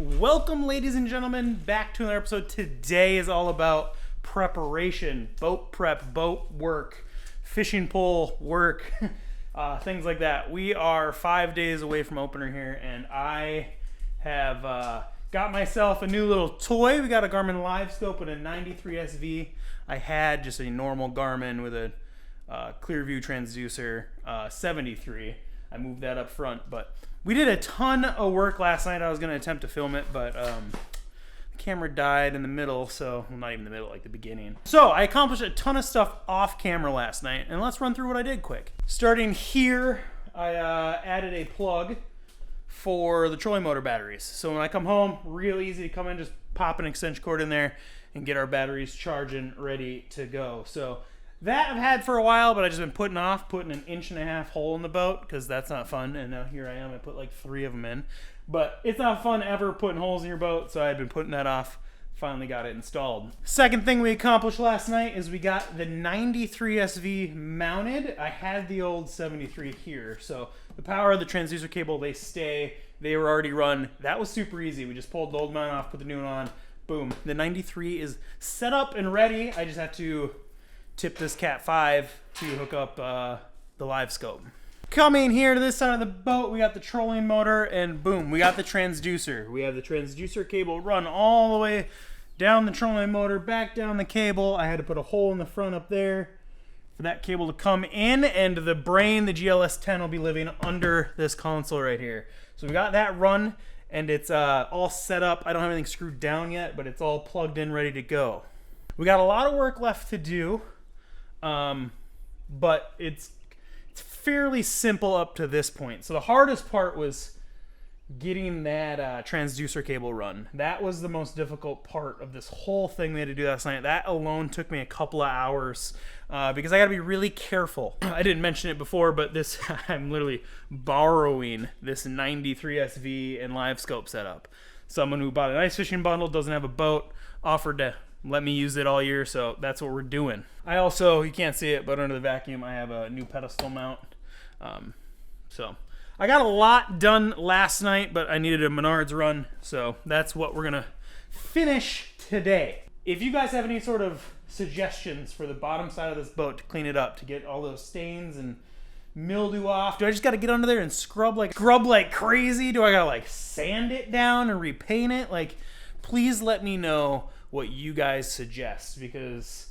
Welcome, ladies and gentlemen, back to another episode. Today is all about preparation, boat prep, boat work, fishing pole work, things like that. We are 5 days away from opener here, and I have got myself a new little toy. We got a Garmin Livescope and a 93 SV. I had just a normal Garmin with a Clearview transducer 73. I moved that up front, but we did a ton of work last night. I was going to attempt to film it, but the camera died in the middle, so, well, not even the middle, like the beginning. So I accomplished a ton of stuff off camera last night, and let's run through what I did quick. Starting here, I added a plug for the trolling motor batteries. So when I come home, real easy to come in, just pop an extension cord in there and get our batteries charging, ready to go. So that I've had for a while, but I've just been putting an 1.5 inch hole in the boat because that's not fun. And now here I am, I put like 3 of them in. But it's not fun ever putting holes in your boat, so I've been putting that off. Finally got it installed. Second thing we accomplished last night is we got the 93 SV mounted. I had the old 73 here, so the power of the transducer cable, they stay. They were already run. That was super easy. We just pulled the old mount off, put the new one on. Boom. The 93 is set up and ready. I just have to tip this Cat 5 to hook up the Livescope. Coming here to this side of the boat, we got the trolling motor, and boom, we got the transducer. We have the transducer cable run all the way down the trolling motor, back down the cable. I had to put a hole in the front up there for that cable to come in, and the brain, the GLS 10, will be living under this console right here. So we got that run, and it's all set up. I don't have anything screwed down yet, but it's all plugged in, ready to go. We got a lot of work left to do. But it's fairly simple up to this point. So the hardest part was getting that transducer cable run. That was the most difficult part of this whole thing we had to do last night. That alone took me a couple of hours because I got to be really careful. I didn't mention it before, but this I'm literally borrowing this 93 SV and Livescope setup. Someone who bought an ice fishing bundle, doesn't have a boat, offered to let me use it all year, so that's what we're doing. I also, you can't see it, but under the vacuum, I have a new pedestal mount. So I got a lot done last night, but I needed a Menards run, so that's what we're gonna finish today. If you guys have any sort of suggestions for the bottom side of this boat to clean it up, to get all those stains and mildew off, do I just gotta get under there and scrub like crazy? Do I gotta like sand it down and repaint it? Like, please let me know what you guys suggest, because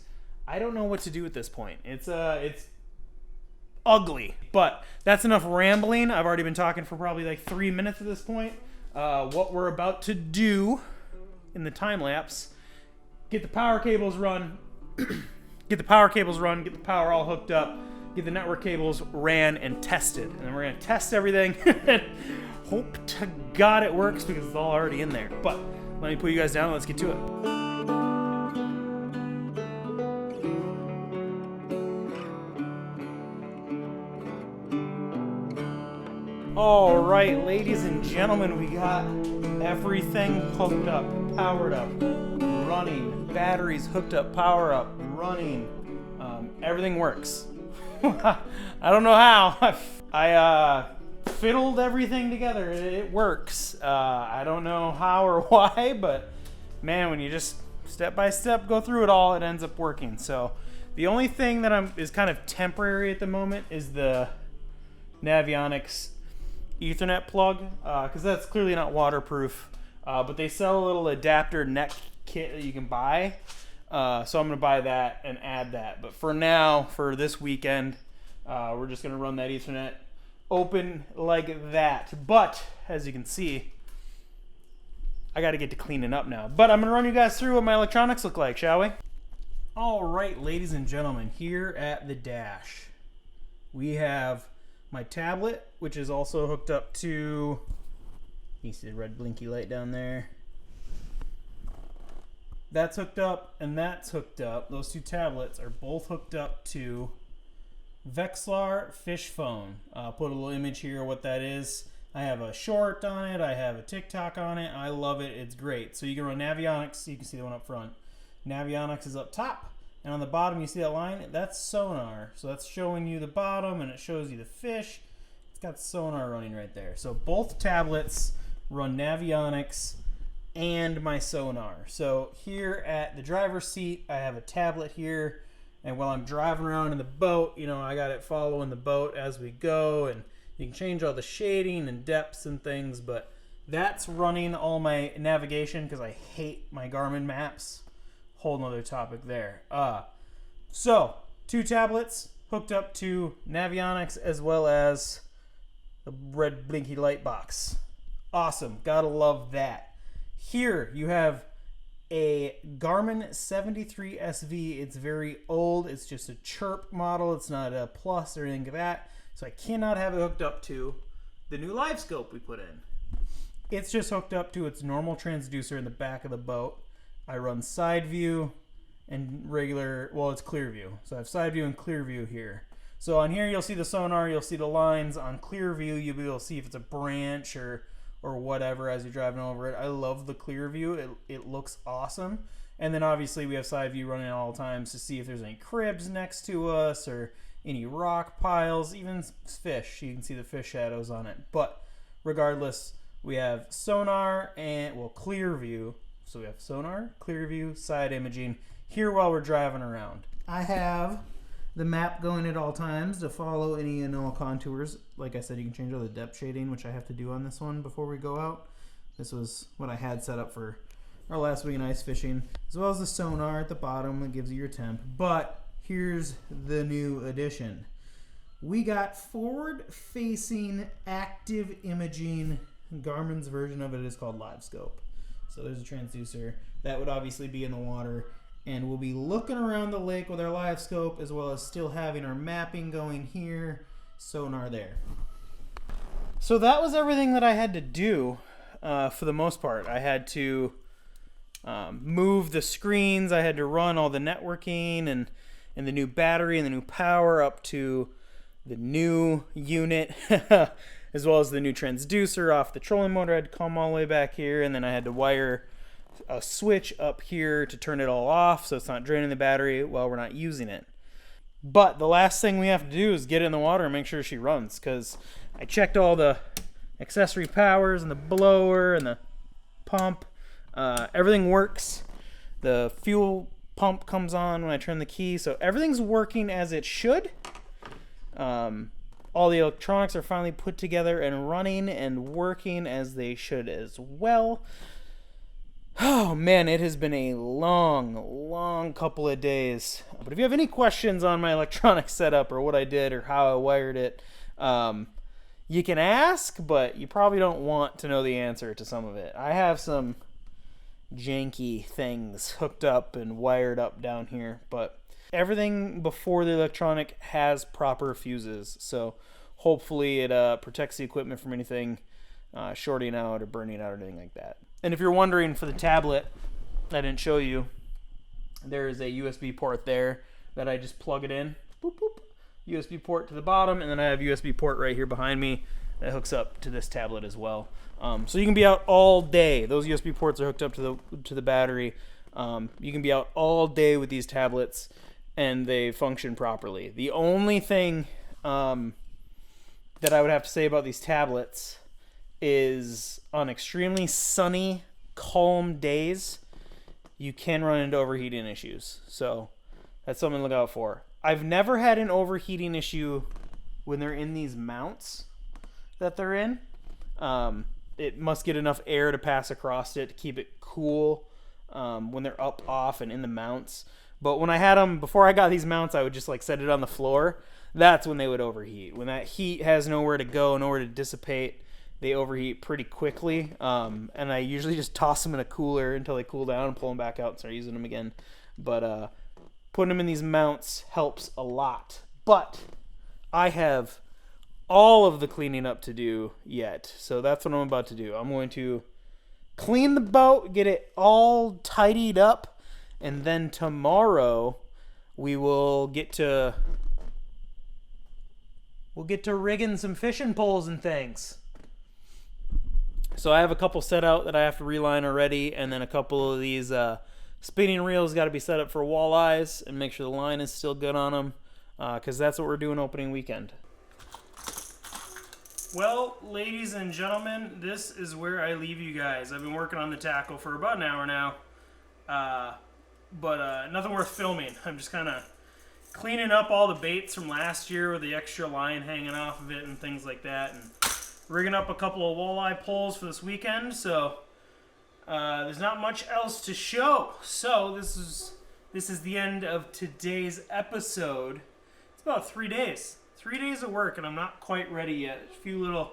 I don't know what to do at this point. It's ugly, but that's enough rambling. I've already been talking for probably like 3 minutes at this point. What we're about to do in the time lapse: get the power cables run, get the power all hooked up, get the network cables ran and tested, and then we're gonna test everything. Hope to God it works because it's all already in there. But let me put you guys down. Let's get to it. All right, ladies and gentlemen, we got everything hooked up, powered up, running, batteries hooked up, power up, running. Everything works. I don't know how. I fiddled everything together. It works. I don't know how or why, but man, when you just step by step go through it all, it ends up working. So the only thing that is kind of temporary at the moment is the Navionics Ethernet plug, because that's clearly not waterproof, but they sell a little adapter neck kit that you can buy, so I'm going to buy that and add that. But for now, for this weekend, we're just going to run that Ethernet open like that. But as you can see, I got to get to cleaning up now. But I'm going to run you guys through what my electronics look like, shall we? All right, ladies and gentlemen, here at the dash, we have my tablet, which is also hooked up to, you see the red blinky light down there. That's hooked up, and that's hooked up. Those two tablets are both hooked up to Vexilar Fish Phone. I'll put a little image here of what that is. I have a short on it. I have a TikTok on it. I love it. It's great. So you can run Navionics. You can see the one up front. Navionics is up top. And on the bottom, you see that line? That's sonar. So that's showing you the bottom, and it shows you the fish. It's got sonar running right there. So both tablets run Navionics and my sonar. So here at the driver's seat, I have a tablet here, and while I'm driving around in the boat, you know, I got it following the boat as we go, and you can change all the shading and depths and things, but that's running all my navigation because I hate my Garmin maps. Whole nother topic there. So 2 tablets hooked up to Navionics as well as the red blinky light box. Awesome. Gotta love that. Here you have a Garmin 73 SV. It's very old. It's just a chirp model. It's not a plus or anything like that. So I cannot have it hooked up to the new Livescope we put in. It's just hooked up to its normal transducer in the back of the boat. I run side view and regular, well, it's clear view. So I have side view and clear view here. So on here you'll see the sonar, you'll see the lines. On clear view you'll be able to see if it's a branch or whatever as you're driving over it. I love the clear view. It looks awesome. And then obviously we have side view running at all times to see if there's any cribs next to us or any rock piles, even fish. You can see the fish shadows on it. But regardless, we have sonar and, well, clear view. So we have sonar, clear view, side imaging here while we're driving around. I have the map going at all times to follow any and all contours. Like I said, you can change all the depth shading, which I have to do on this one before we go out. This was what I had set up for our last week in ice fishing, as well as the sonar at the bottom that gives you your temp. But here's the new addition. We got forward-facing active imaging. Garmin's version of it is called Livescope. So there's a transducer that would obviously be in the water, and we'll be looking around the lake with our Livescope as well as still having our mapping going here, sonar there. So that was everything that I had to do for the most part. I had to move the screens, I had to run all the networking and the new battery and the new power up to the new unit as well as the new transducer off the trolling motor. I had to come all the way back here, and then I had to wire a switch up here to turn it all off so it's not draining the battery while we're not using it. But the last thing we have to do is get it in the water and make sure she runs, because I checked all the accessory powers and the blower and the pump. Everything works. The fuel pump comes on when I turn the key, so everything's working as it should. All the electronics are finally put together and running and working as they should as well. Oh man, it has been a long couple of days. But if you have any questions on my electronic setup or what I did or how I wired it, you can ask, but you probably don't want to know the answer to some of it. I have some janky things hooked up and wired up down here, but everything before the electronic has proper fuses, so hopefully it protects the equipment from anything shorting out or burning out or anything like that. And if you're wondering, for the tablet, I didn't show you, there is a USB port there that I just plug it in. Boop, boop. USB port to the bottom, and then I have USB port right here behind me that hooks up to this tablet as well. So you can be out all day. Those USB ports are hooked up to the battery. You can be out all day with these tablets, and they function properly. The only thing that I would have to say about these tablets is on extremely sunny, calm days, you can run into overheating issues. So that's something to look out for. I've never had an overheating issue when they're in these mounts that they're in. It must get enough air to pass across it to keep it cool when they're up, off, and in the mounts. But when I had them, before I got these mounts, I would just like set it on the floor. That's when they would overheat. When that heat has nowhere to go, nowhere to dissipate, they overheat pretty quickly. And I usually just toss them in a cooler until they cool down and pull them back out and start using them again. But putting them in these mounts helps a lot. But I have all of the cleaning up to do yet. So that's what I'm about to do. I'm going to clean the boat, get it all tidied up, and then tomorrow we will get to rigging some fishing poles and things. So I have a couple set out that I have to reline already, and then a couple of these spinning reels got to be set up for walleyes and make sure the line is still good on them, because that's what we're doing opening weekend. Well, ladies and gentlemen, this is where I leave you guys. I've been working on the tackle for about an hour now, but nothing worth filming. I'm just kind of cleaning up all the baits from last year with the extra line hanging off of it and things like that, and rigging up a couple of walleye poles for this weekend. So there's not much else to show. So this is the end of today's episode. It's about 3 days. 3 days of work, and I'm not quite ready yet. A few little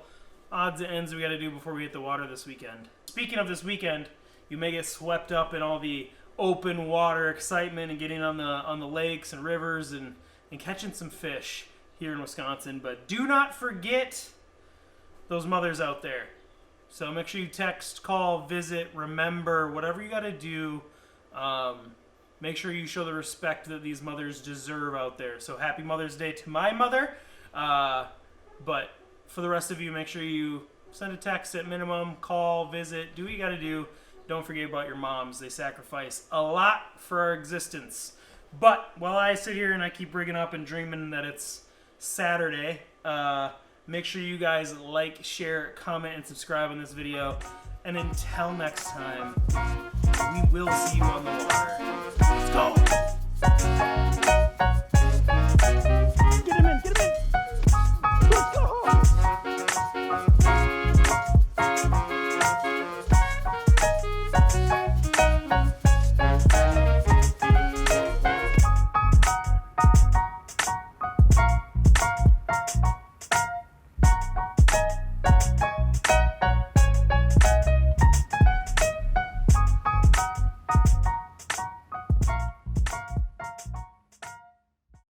odds and ends we got to do before we hit the water this weekend. Speaking of this weekend, you may get swept up in all the open water excitement and getting on the lakes and rivers and catching some fish here in Wisconsin. But do not forget those mothers out there. So make sure you text, call, visit, remember, whatever you got to do. Make sure you show the respect that these mothers deserve out there. So happy Mother's Day to my mother. But for the rest of you, make sure you send a text at minimum, call, visit, do what you got to do. Don't forget about your moms. They sacrifice a lot for our existence. But while I sit here and I keep rigging up and dreaming that it's Saturday, make sure you guys like, share, comment, and subscribe on this video. And until next time, we will see you on the